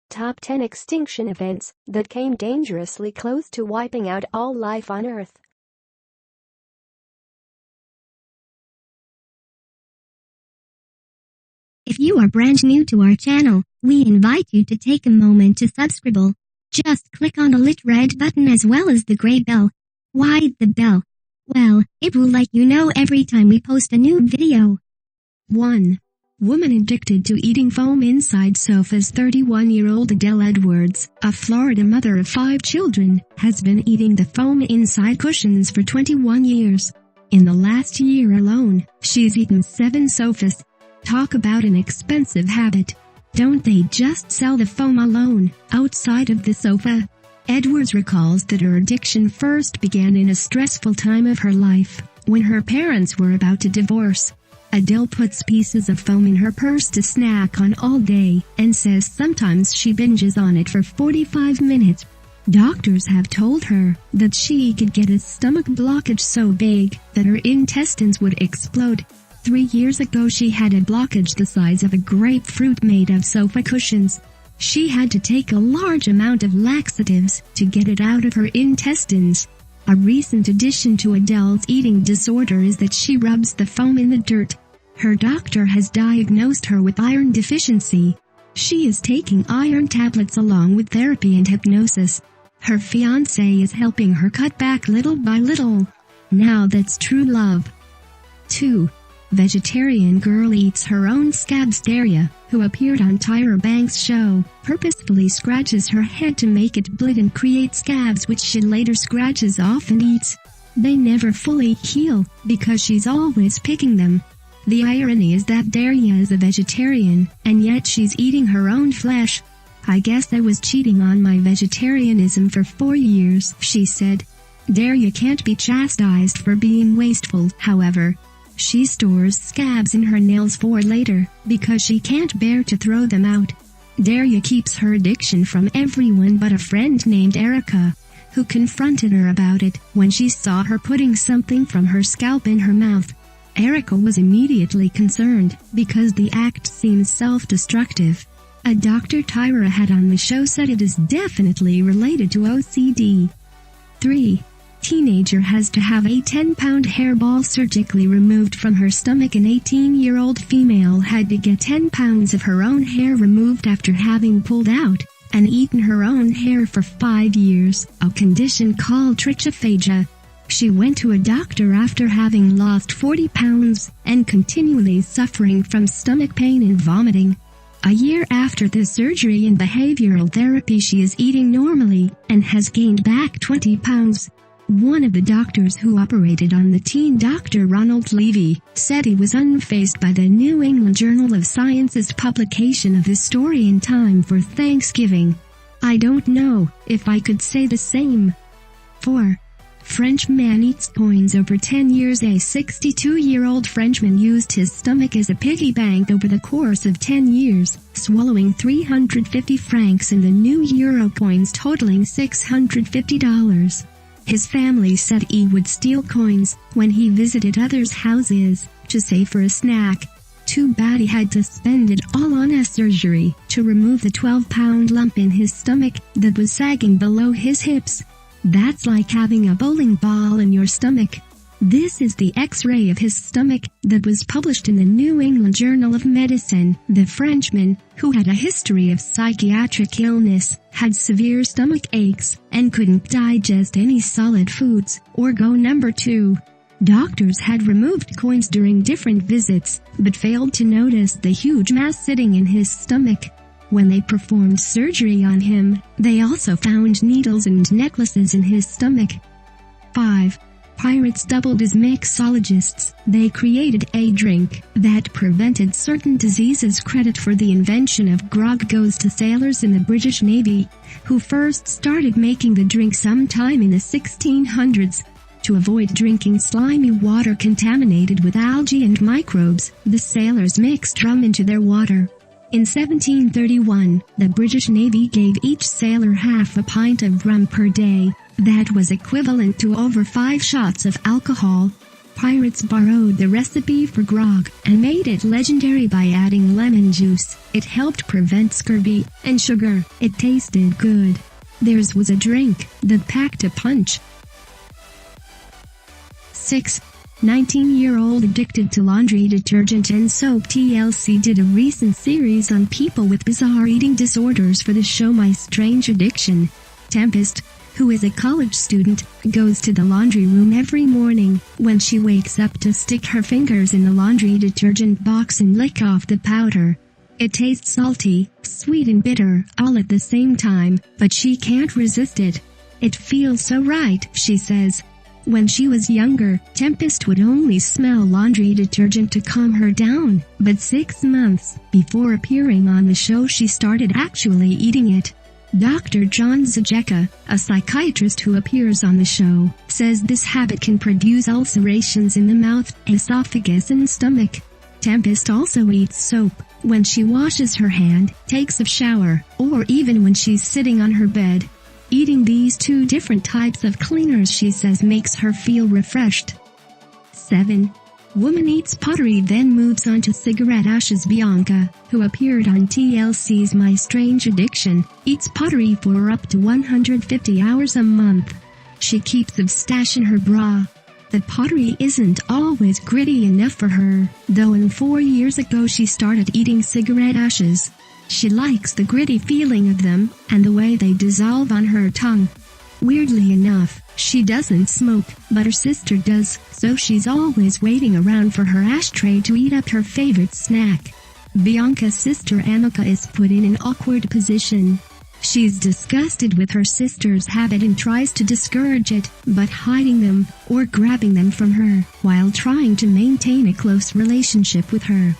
Top 10 extinction events that came dangerously close to wiping out all life on Earth. If you are brand new to our channel, we invite you to take a moment to subscribe. Just click on the lit red button as well as the gray bell. Why the bell? Well, it will let you know every time we post a new video. 1. Woman addicted to eating foam inside sofas. 31-year-old Adele Edwards, a Florida mother of 5 children, has been eating the foam inside cushions for 21 years. In the last year alone, she's eaten 7 sofas. Talk about an expensive habit. Don't they just sell the foam alone, outside of the sofa? Edwards recalls that her addiction first began in a stressful time of her life, when her parents were about to divorce. Adele puts pieces of foam in her purse to snack on all day, and says sometimes she binges on it for 45 minutes. Doctors have told her that she could get a stomach blockage so big that her intestines would explode. 3 years ago she had a blockage the size of a grapefruit made of sofa cushions. She had to take a large amount of laxatives to get it out of her intestines. A recent addition to Adele's eating disorder is that she rubs the foam in the dirt. Her doctor has diagnosed her with iron deficiency. She is taking iron tablets along with therapy and hypnosis. Her fiancé is helping her cut back little by little. Now that's true love. 2. Vegetarian girl eats her own Scabs. Daria, who appeared on Tyra Banks' show, purposefully scratches her head to make it bleed and create scabs which she later scratches off and eats. They never fully heal, because she's always picking them. The irony is that Daria is a vegetarian, and yet she's eating her own flesh. I guess I was cheating on my vegetarianism for 4 years, she said. Daria can't be chastised for being wasteful, however. She stores scabs in her nails for later, because she can't bear to throw them out. Daria keeps her addiction from everyone but a friend named Erica, who confronted her about it when she saw her putting something from her scalp in her mouth. Erica was immediately concerned, because the act seems self-destructive. A Dr. Tyra had on the show said it is definitely related to OCD. 3. Teenager has to have a 10-pound hairball surgically removed from her stomach. An 18-year-old female had to get 10 pounds of her own hair removed after having pulled out and eaten her own hair for 5 years, a condition called trichophagia. She went to a doctor after having lost 40 pounds and continually suffering from stomach pain and vomiting. A year after the surgery and behavioral therapy, she is eating normally and has gained back 20 pounds. One of the doctors who operated on the teen, Dr. Ronald Levy, said he was unfazed by the New England Journal of Science's publication of his story in time for Thanksgiving. I don't know if I could say the same. 4. French man eats coins over 10 years. A 62-year-old Frenchman used his stomach as a piggy bank over the course of 10 years, swallowing 350 francs in the new euro coins totaling $650. His family said he would steal coins when he visited others' houses to save for a snack. Too bad he had to spend it all on a surgery to remove the 12-pound lump in his stomach that was sagging below his hips. That's like having a bowling ball in your stomach. This is the X-ray of his stomach that was published in the New England Journal of Medicine. The Frenchman, who had a history of psychiatric illness, had severe stomach aches and couldn't digest any solid foods or go number 2. Doctors had removed coins during different visits, but failed to notice the huge mass sitting in his stomach. When they performed surgery on him, they also found needles and necklaces in his stomach. 5. Pirates doubled as mixologists. They created a drink that prevented certain diseases. Credit for the invention of grog goes to sailors in the British Navy, who first started making the drink sometime in the 1600s. To avoid drinking slimy water contaminated with algae and microbes, the sailors mixed rum into their water. In 1731, the British Navy gave each sailor half a pint of rum per day, That was equivalent to over 5 shots of alcohol. Pirates borrowed the recipe for grog and made it legendary by adding lemon juice. It helped prevent scurvy and sugar. It tasted good. Theirs was a drink that packed a punch. 6. 19-year-old addicted to laundry detergent and soap. TLC did a recent series on people with bizarre eating disorders for the show My Strange Addiction. Tempest, who is a college student, goes to the laundry room every morning when she wakes up to stick her fingers in the laundry detergent box and lick off the powder. It tastes salty, sweet and bitter, all at the same time, but she can't resist it. It feels so right, she says. When she was younger, Tempest would only smell laundry detergent to calm her down, but 6 months before appearing on the show she started actually eating it. Dr. John Zajeka, a psychiatrist who appears on the show, says this habit can produce ulcerations in the mouth, esophagus and stomach. Tempest also eats soap when she washes her hand, takes a shower, or even when she's sitting on her bed. Eating these 2 different types of cleaners, she says, makes her feel refreshed. 7. Woman eats pottery then moves on to cigarette ashes. Bianca, who appeared on TLC's My Strange Addiction, eats pottery for up to 150 hours a month. She keeps a stash in her bra. The pottery isn't always gritty enough for her, though, and 4 years ago she started eating cigarette ashes. She likes the gritty feeling of them, and the way they dissolve on her tongue. Weirdly enough, she doesn't smoke, but her sister does, so she's always waiting around for her ashtray to eat up her favorite snack. Bianca's sister Annika is put in an awkward position. She's disgusted with her sister's habit and tries to discourage it, but hiding them, or grabbing them from her, while trying to maintain a close relationship with her.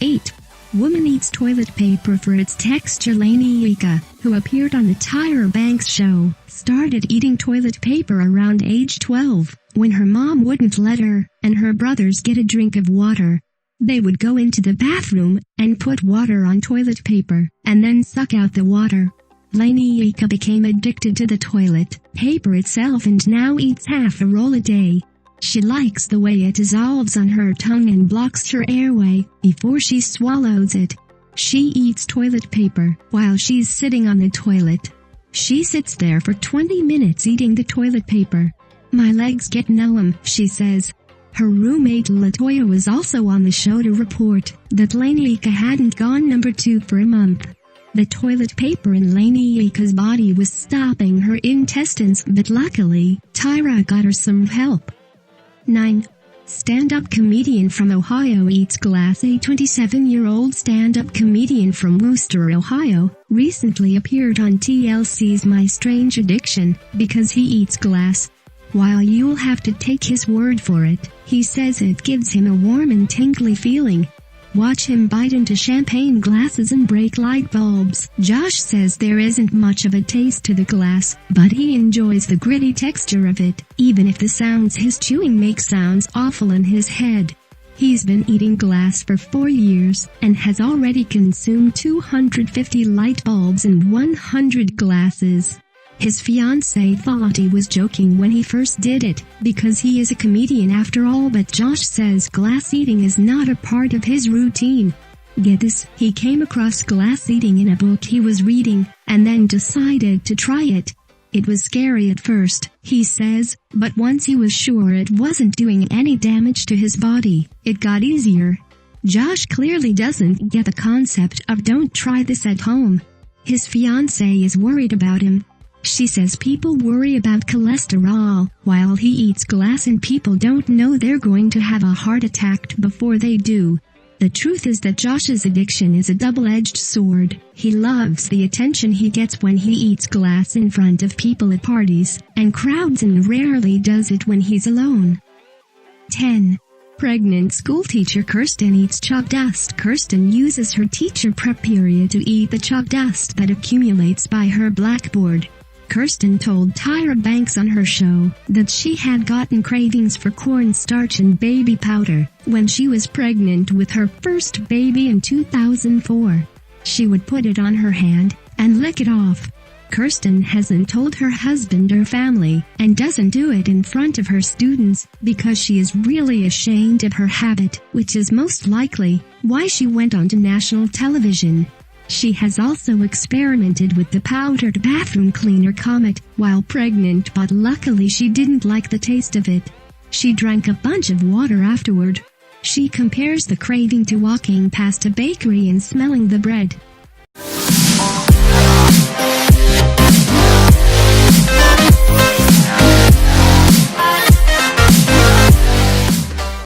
8. Woman eats toilet paper for its texture. Lainey Ika, who appeared on the Tyra Banks show, started eating toilet paper around age 12, when her mom wouldn't let her and her brothers get a drink of water. They would go into the bathroom and put water on toilet paper, and then suck out the water. Lainey Ika became addicted to the toilet paper itself and now eats half a roll a day. She likes the way it dissolves on her tongue and blocks her airway before she swallows it. She eats toilet paper while she's sitting on the toilet. She sits there for 20 minutes eating the toilet paper. My legs get numb, she says. Her roommate Latoya was also on the show to report that Lainey Ika hadn't gone number 2 for a month. The toilet paper in Lainey Ika's body was stopping her intestines, but luckily, Tyra got her some help. 9. Stand-up comedian from Ohio eats glass. A 27-year-old stand-up comedian from Wooster, Ohio, recently appeared on TLC's My Strange Addiction because he eats glass. While you'll have to take his word for it, he says it gives him a warm and tingly feeling. Watch him bite into champagne glasses and break light bulbs. Josh says there isn't much of a taste to the glass, but he enjoys the gritty texture of it, even if the sounds his chewing makes sounds awful in his head. He's been eating glass for 4 years, and has already consumed 250 light bulbs and 100 glasses. His fiancée thought he was joking when he first did it, because he is a comedian after all, but Josh says glass eating is not a part of his routine. Get this, he came across glass eating in a book he was reading, and then decided to try it. It was scary at first, he says, but once he was sure it wasn't doing any damage to his body, it got easier. Josh clearly doesn't get the concept of don't try this at home. His fiancée is worried about him. She says people worry about cholesterol while he eats glass, and people don't know they're going to have a heart attack before they do. The truth is that Josh's addiction is a double-edged sword. He loves the attention he gets when he eats glass in front of people at parties and crowds, and rarely does it when he's alone. 10. Pregnant schoolteacher Kirsten eats chalk dust. Kirsten uses her teacher prep period to eat the chalk dust that accumulates by her blackboard. Kirsten told Tyra Banks on her show that she had gotten cravings for cornstarch and baby powder when she was pregnant with her first baby in 2004. She would put it on her hand and lick it off. Kirsten hasn't told her husband or family, and doesn't do it in front of her students, because she is really ashamed of her habit, which is most likely why she went on to national television. She has also experimented with the powdered bathroom cleaner Comet while pregnant, but luckily she didn't like the taste of it. She drank a bunch of water afterward. She compares the craving to walking past a bakery and smelling the bread.